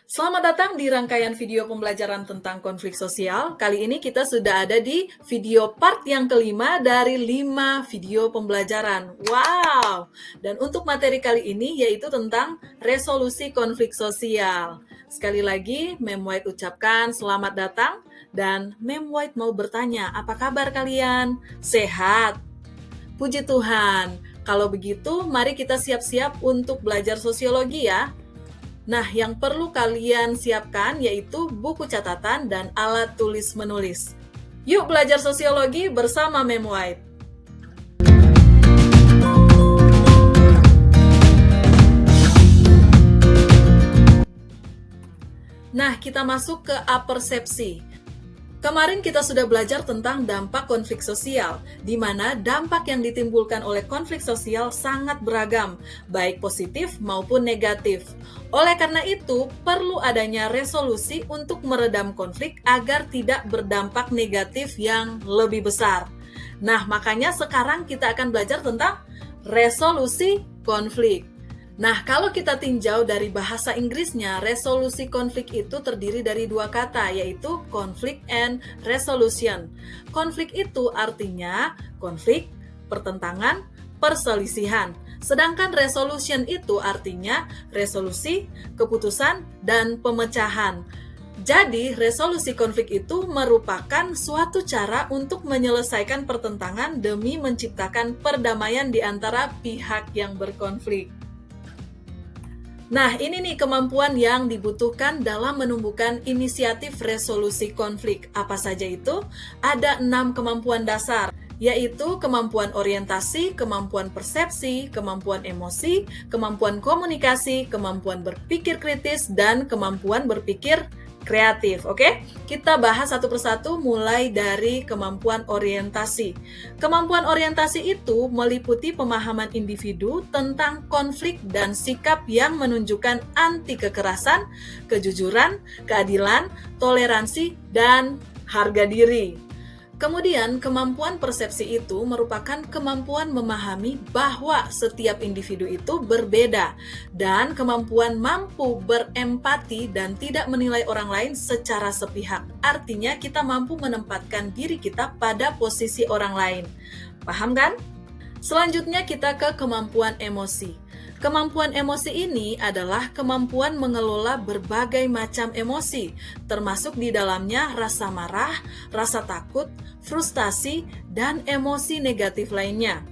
Selamat datang di rangkaian video pembelajaran tentang konflik sosial. Kali ini kita sudah ada di video part yang kelima dari 5 video pembelajaran. Wow! Dan untuk materi kali ini yaitu tentang resolusi konflik sosial. Sekali lagi, Mem White ucapkan selamat datang dan Mem White mau bertanya, apa kabar kalian? Sehat? Puji Tuhan. Kalau begitu, mari kita siap-siap untuk belajar sosiologi ya. Nah, yang perlu kalian siapkan yaitu buku catatan dan alat tulis menulis. Yuk belajar sosiologi bersama Mem White. Nah, kita masuk ke apersepsi. Kemarin kita sudah belajar tentang dampak konflik sosial, di mana dampak yang ditimbulkan oleh konflik sosial sangat beragam, baik positif maupun negatif. Oleh karena itu, perlu adanya resolusi untuk meredam konflik agar tidak berdampak negatif yang lebih besar. Nah, makanya sekarang kita akan belajar tentang resolusi konflik. Nah, kalau kita tinjau dari bahasa Inggrisnya, resolusi konflik itu terdiri dari 2 kata, yaitu conflict and resolution. Konflik itu artinya konflik, pertentangan, perselisihan. Sedangkan resolution itu artinya resolusi, keputusan, dan pemecahan. Jadi, resolusi konflik itu merupakan suatu cara untuk menyelesaikan pertentangan demi menciptakan perdamaian di antara pihak yang berkonflik. Nah, ini nih kemampuan yang dibutuhkan dalam menumbuhkan inisiatif resolusi konflik. Apa saja itu? Ada 6 kemampuan dasar, yaitu kemampuan orientasi, kemampuan persepsi, kemampuan emosi, kemampuan komunikasi, kemampuan berpikir kritis, dan kemampuan berpikir kreatif. Oke? Kita bahas satu persatu mulai dari kemampuan orientasi. Kemampuan orientasi itu meliputi pemahaman individu tentang konflik dan sikap yang menunjukkan anti kekerasan, kejujuran, keadilan, toleransi, dan harga diri. Kemudian, kemampuan persepsi itu merupakan kemampuan memahami bahwa setiap individu itu berbeda dan kemampuan mampu berempati dan tidak menilai orang lain secara sepihak. Artinya, kita mampu menempatkan diri kita pada posisi orang lain. Paham kan? Selanjutnya kita ke kemampuan emosi. Kemampuan emosi ini adalah kemampuan mengelola berbagai macam emosi, termasuk di dalamnya rasa marah, rasa takut, frustasi, dan emosi negatif lainnya.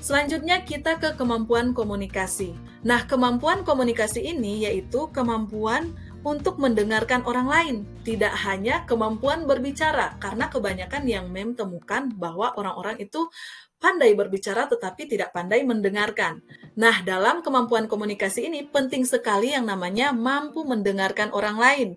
Selanjutnya kita ke kemampuan komunikasi. Nah, kemampuan komunikasi ini yaitu kemampuan untuk mendengarkan orang lain, tidak hanya kemampuan berbicara, karena kebanyakan yang Mem temukan bahwa orang-orang itu pandai berbicara tetapi tidak pandai mendengarkan. Nah, dalam kemampuan komunikasi ini penting sekali yang namanya mampu mendengarkan orang lain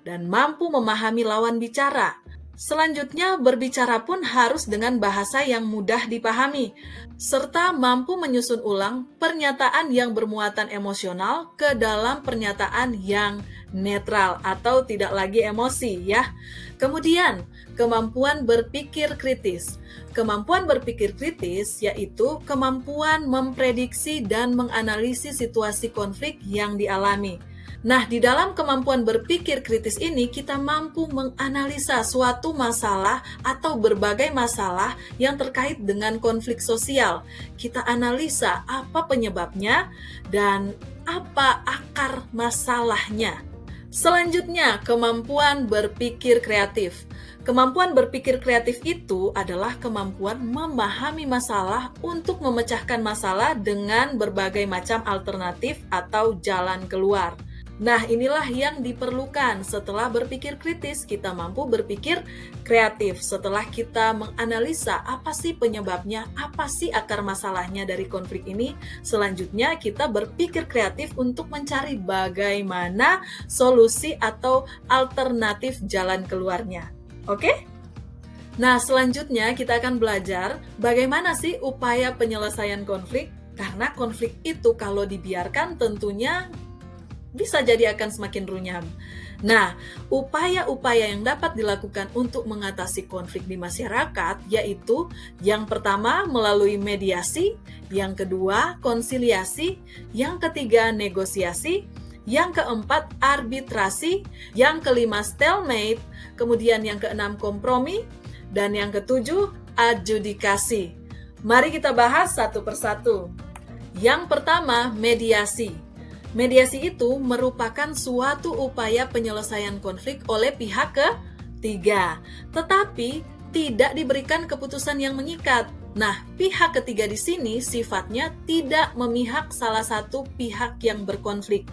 dan mampu memahami lawan bicara. Selanjutnya, berbicara pun harus dengan bahasa yang mudah dipahami, serta mampu menyusun ulang pernyataan yang bermuatan emosional ke dalam pernyataan yang netral atau tidak lagi emosi ya. Kemudian, kemampuan berpikir kritis. Kemampuan berpikir kritis yaitu kemampuan memprediksi dan menganalisis situasi konflik yang dialami. Nah, di dalam kemampuan berpikir kritis ini, kita mampu menganalisa suatu masalah atau berbagai masalah yang terkait dengan konflik sosial. Kita analisa apa penyebabnya dan apa akar masalahnya. Selanjutnya, kemampuan berpikir kreatif. Kemampuan berpikir kreatif itu adalah kemampuan memahami masalah untuk memecahkan masalah dengan berbagai macam alternatif atau jalan keluar. Nah, inilah yang diperlukan setelah berpikir kritis, kita mampu berpikir kreatif. Setelah kita menganalisa apa sih penyebabnya, apa sih akar masalahnya dari konflik ini, selanjutnya kita berpikir kreatif untuk mencari bagaimana solusi atau alternatif jalan keluarnya. Oke? Nah, selanjutnya kita akan belajar bagaimana sih upaya penyelesaian konflik, karena konflik itu kalau dibiarkan tentunya bisa jadi akan semakin runyam. Nah, upaya-upaya yang dapat dilakukan untuk mengatasi konflik di masyarakat yaitu yang pertama melalui mediasi, yang kedua konsiliasi, yang ketiga negosiasi, Yang keempat, arbitrasi. Yang kelima, stalemate. Kemudian yang keenam, kompromi. Dan yang ketujuh, adjudikasi. Mari kita bahas satu persatu. Yang pertama, mediasi. Mediasi itu merupakan suatu upaya penyelesaian konflik oleh pihak ketiga, tetapi tidak diberikan keputusan yang mengikat. Nah, pihak ketiga di sini sifatnya tidak memihak salah satu pihak yang berkonflik,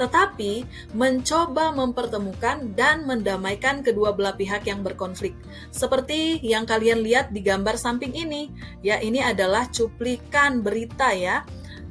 tetapi mencoba mempertemukan dan mendamaikan kedua belah pihak yang berkonflik. Seperti yang kalian lihat di gambar samping ini, ya ini adalah cuplikan berita ya,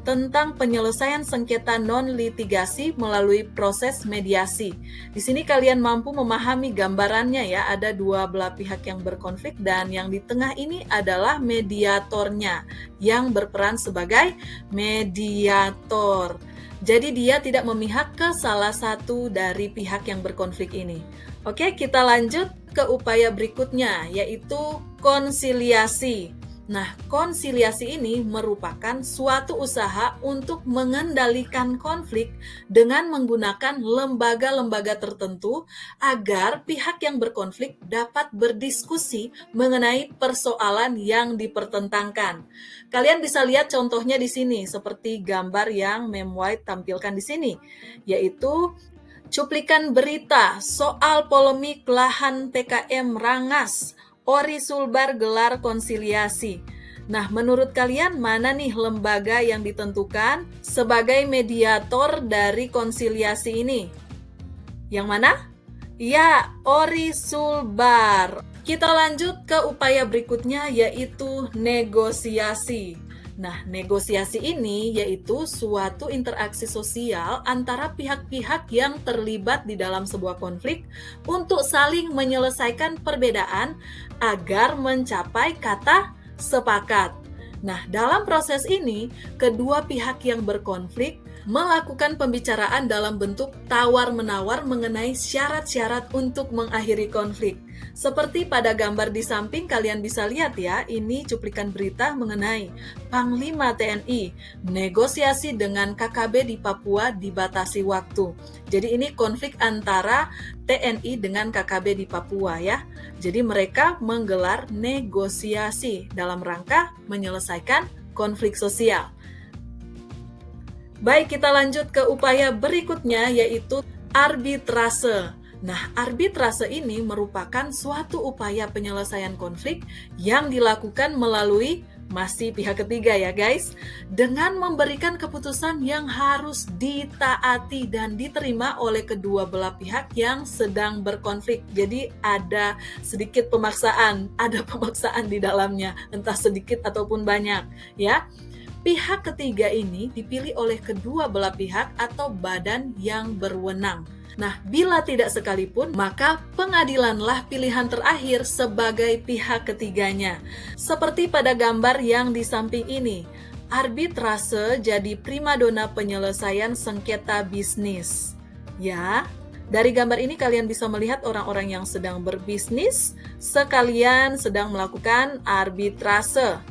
tentang penyelesaian sengketa non-litigasi melalui proses mediasi. Di sini kalian mampu memahami gambarannya ya, ada dua belah pihak yang berkonflik dan yang di tengah ini adalah mediatornya yang berperan sebagai mediator. Jadi dia tidak memihak ke salah satu dari pihak yang berkonflik ini. Oke, kita lanjut ke upaya berikutnya, yaitu konsiliasi. Nah, konsiliasi ini merupakan suatu usaha untuk mengendalikan konflik dengan menggunakan lembaga-lembaga tertentu agar pihak yang berkonflik dapat berdiskusi mengenai persoalan yang dipertentangkan. Kalian bisa lihat contohnya di sini, seperti gambar yang Mem White tampilkan di sini, yaitu cuplikan berita soal polemik lahan PKM Rangas. Ori Sulbar gelar konsiliasi. Nah, menurut kalian mana nih lembaga yang ditentukan sebagai mediator dari konsiliasi ini? Yang mana? Ya, Ori Sulbar. Kita lanjut ke upaya berikutnya, yaitu negosiasi. Nah, negosiasi ini yaitu suatu interaksi sosial antara pihak-pihak yang terlibat di dalam sebuah konflik untuk saling menyelesaikan perbedaan agar mencapai kata sepakat. Nah, dalam proses ini, kedua pihak yang berkonflik melakukan pembicaraan dalam bentuk tawar-menawar mengenai syarat-syarat untuk mengakhiri konflik. Seperti pada gambar di samping kalian bisa lihat ya, ini cuplikan berita mengenai Panglima TNI negosiasi dengan KKB di Papua dibatasi waktu. Jadi ini konflik antara TNI dengan KKB di Papua ya. Jadi mereka menggelar negosiasi dalam rangka menyelesaikan konflik sosial. Baik, kita lanjut ke upaya berikutnya, yaitu arbitrase. Nah, arbitrase ini merupakan suatu upaya penyelesaian konflik yang dilakukan melalui masih pihak ketiga ya guys, dengan memberikan keputusan yang harus ditaati dan diterima oleh kedua belah pihak yang sedang berkonflik. Jadi ada sedikit pemaksaan, ada pemaksaan di dalamnya, entah sedikit ataupun banyak ya. Pihak ketiga ini dipilih oleh kedua belah pihak atau badan yang berwenang. Nah, bila tidak sekalipun, maka pengadilanlah pilihan terakhir sebagai pihak ketiganya. Seperti pada gambar yang di samping ini, arbitrase jadi primadona penyelesaian sengketa bisnis. Ya, dari gambar ini kalian bisa melihat orang-orang yang sedang berbisnis sekalian sedang melakukan arbitrase.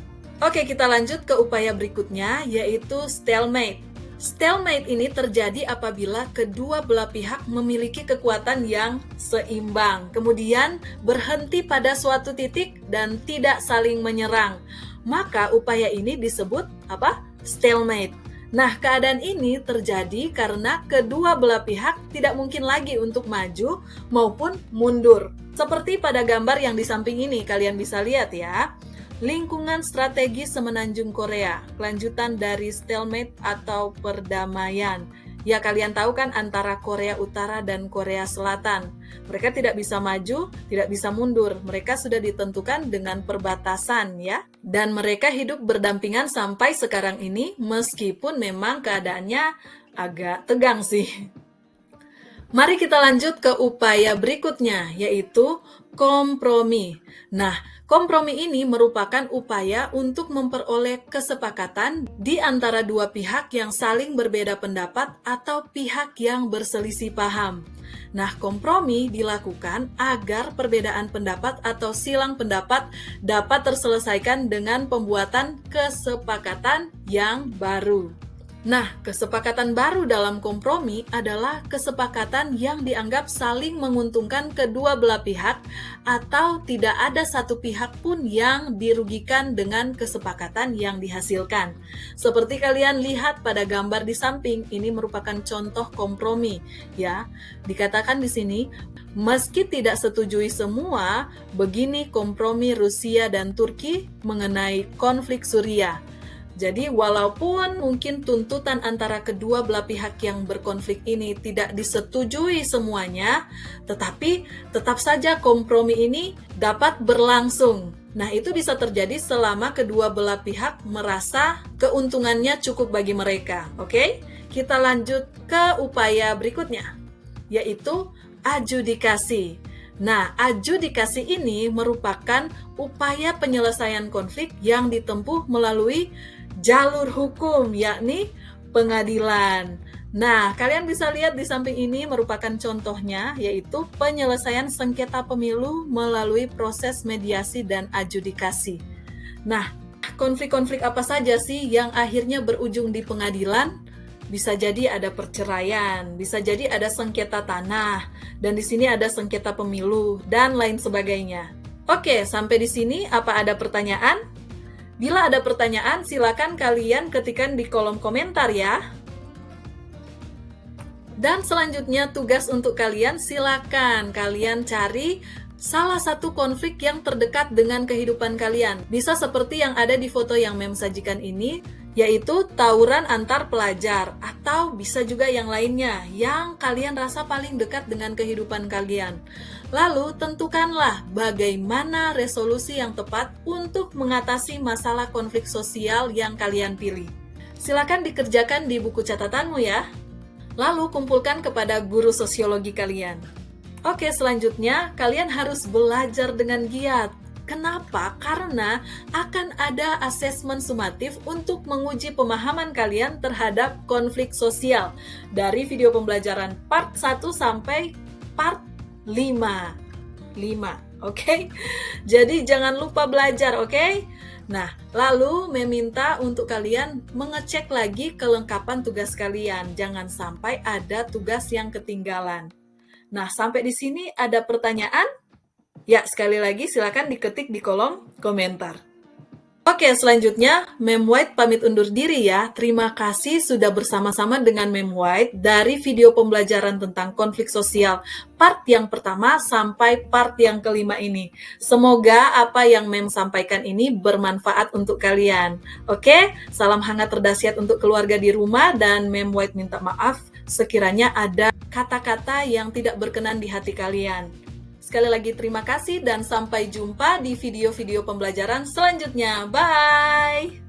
Oke, kita lanjut ke upaya berikutnya, yaitu stalemate. Stalemate ini terjadi apabila kedua belah pihak memiliki kekuatan yang seimbang, kemudian berhenti pada suatu titik dan tidak saling menyerang. Maka upaya ini disebut apa? Stalemate. Nah, keadaan ini terjadi karena kedua belah pihak tidak mungkin lagi untuk maju maupun mundur. Seperti pada gambar yang di samping ini, kalian bisa lihat ya. Lingkungan strategis semenanjung Korea, kelanjutan dari stalemate atau perdamaian. Ya, kalian tahu kan antara Korea Utara dan Korea Selatan. Mereka tidak bisa maju, tidak bisa mundur. Mereka sudah ditentukan dengan perbatasan ya. Dan mereka hidup berdampingan sampai sekarang ini meskipun memang keadaannya agak tegang sih. Mari kita lanjut ke upaya berikutnya, yaitu kompromi. Nah, kompromi ini merupakan upaya untuk memperoleh kesepakatan di antara dua pihak yang saling berbeda pendapat atau pihak yang berselisih paham. Nah, kompromi dilakukan agar perbedaan pendapat atau silang pendapat dapat terselesaikan dengan pembuatan kesepakatan yang baru. Nah, kesepakatan baru dalam kompromi adalah kesepakatan yang dianggap saling menguntungkan kedua belah pihak atau tidak ada satu pihak pun yang dirugikan dengan kesepakatan yang dihasilkan. Seperti kalian lihat pada gambar di samping, ini merupakan contoh kompromi, ya. Dikatakan di sini, meski tidak setujui semua, begini kompromi Rusia dan Turki mengenai konflik Suriah. Jadi walaupun mungkin tuntutan antara kedua belah pihak yang berkonflik ini tidak disetujui semuanya, tetapi tetap saja kompromi ini dapat berlangsung. Nah, itu bisa terjadi selama kedua belah pihak merasa keuntungannya cukup bagi mereka. Oke? Kita lanjut ke upaya berikutnya, yaitu adjudikasi. Nah, adjudikasi ini merupakan upaya penyelesaian konflik yang ditempuh melalui jalur hukum, yakni pengadilan. Nah, kalian bisa lihat di samping ini merupakan contohnya, yaitu penyelesaian sengketa pemilu melalui proses mediasi dan adjudikasi. Nah, konflik-konflik apa saja sih yang akhirnya berujung di pengadilan? Bisa jadi ada perceraian, bisa jadi ada sengketa tanah, dan di sini ada sengketa pemilu, dan lain sebagainya. Oke, sampai di sini apa ada pertanyaan? Bila ada pertanyaan, silakan kalian ketikkan di kolom komentar ya. Dan selanjutnya tugas untuk kalian, silakan kalian cari salah satu konflik yang terdekat dengan kehidupan kalian. Bisa seperti yang ada di foto yang Mem sajikan ini, yaitu tawuran antar pelajar, atau bisa juga yang lainnya yang kalian rasa paling dekat dengan kehidupan kalian. Lalu tentukanlah bagaimana resolusi yang tepat untuk mengatasi masalah konflik sosial yang kalian pilih. Silakan dikerjakan di buku catatanmu ya. Lalu kumpulkan kepada guru sosiologi kalian. Oke, selanjutnya kalian harus belajar dengan giat. Kenapa? Karena akan ada asesmen sumatif untuk menguji pemahaman kalian terhadap konflik sosial dari video pembelajaran part 1 sampai part 5. Oke? Jadi jangan lupa belajar, oke? Nah, lalu meminta untuk kalian mengecek lagi kelengkapan tugas kalian. Jangan sampai ada tugas yang ketinggalan. Nah, sampai di sini ada pertanyaan? Ya, sekali lagi silakan diketik di kolom komentar. Oke, selanjutnya Mem White pamit undur diri ya. Terima kasih sudah bersama-sama dengan Mem White dari video pembelajaran tentang konflik sosial part yang pertama sampai part yang kelima ini. Semoga apa yang Mem sampaikan ini bermanfaat untuk kalian. Oke, salam hangat terdahsyat untuk keluarga di rumah, dan Mem White minta maaf sekiranya ada kata-kata yang tidak berkenan di hati kalian. Sekali lagi terima kasih dan sampai jumpa di video-video pembelajaran selanjutnya. Bye!